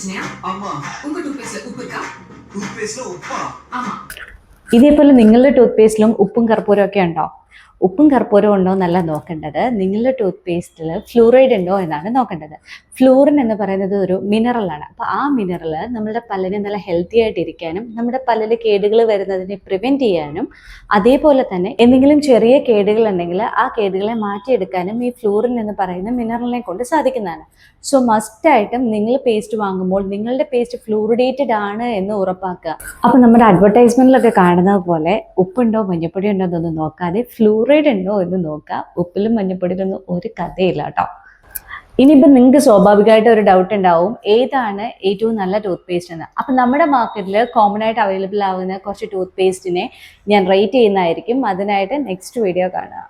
பிரச்சனையா? ஆமா. உங்க டூத்பேஸ்ட்ல உப்பு இருக்கா? ടൂത്ത്പേസ്റ്റില് ഉപ്പാ? ஆமா. ഇതേപോലെ നിങ്ങളുടെ ടൂത്ത് പേസ്റ്റിലും ഉപ്പും കർപ്പൂരവും ഒക്കെ ഉണ്ടോ? ഉപ്പും കർപ്പൂരവും ഉണ്ടോ എന്നല്ല നോക്കേണ്ടത്, നിങ്ങളുടെ ടൂത്ത് പേസ്റ്റിൽ ഫ്ലൂറൈഡ് ഉണ്ടോ എന്നാണ് നോക്കേണ്ടത്. ഫ്ലൂറിൻ എന്ന് പറയുന്നത് ഒരു മിനറലാണ്. അപ്പോൾ ആ മിനറൽ നമ്മുടെ പല്ലിനെ നല്ല ഹെൽത്തി ആയിട്ടിരിക്കാനും നമ്മുടെ പല്ലിൽ കേടുകൾ വരുന്നതിനെ പ്രിവെൻറ്റ് ചെയ്യാനും അതേപോലെ തന്നെ എന്തെങ്കിലും ചെറിയ കേടുകൾ ഉണ്ടെങ്കിൽ ആ കേടുകളെ മാറ്റിയെടുക്കാനും ഈ ഫ്ലൂറിൻ എന്ന് പറയുന്ന മിനറലിനെ കൊണ്ട് സാധിക്കുന്നതാണ്. സോ മസ്റ്റായിട്ടും നിങ്ങൾ പേസ്റ്റ് വാങ്ങുമ്പോൾ നിങ്ങളുടെ പേസ്റ്റ് ഫ്ലൂറിഡേറ്റഡ് ആണ് എന്ന് ഉറപ്പാക്കുക. അപ്പോൾ നമ്മുടെ അഡ്വർടൈസ്മെൻറ്റിലൊക്കെ കാണുന്നത് പോലെ ഉപ്പുണ്ടോ മഞ്ഞപ്പൊടി ഉണ്ടോ എന്നൊന്നും നോക്കാതെ ഫ്ലൂറൈഡ് ഉണ്ടോ എന്ന് നോക്കുക. ഉപ്പിലും മഞ്ഞപ്പൊടിയിലൊന്നും ഒരു കഥയില്ല കേട്ടോ. ഇനിയിപ്പോൾ നിങ്ങൾക്ക് സ്വാഭാവികമായിട്ട് ഒരു ഡൗട്ട് ഉണ്ടാവും, ഏതാണ് ഏറ്റവും നല്ല ടൂത്ത് പേസ്റ്റ് എന്ന്. അപ്പം നമ്മുടെ മാർക്കറ്റിൽ കോമൺ ആയിട്ട് അവൈലബിൾ ആവുന്ന കുറച്ച് ടൂത്ത് പേസ്റ്റിനെ ഞാൻ റേറ്റ് ചെയ്യുന്നതായിരിക്കും. അതിനായിട്ട് നെക്സ്റ്റ് വീഡിയോ കാണുക.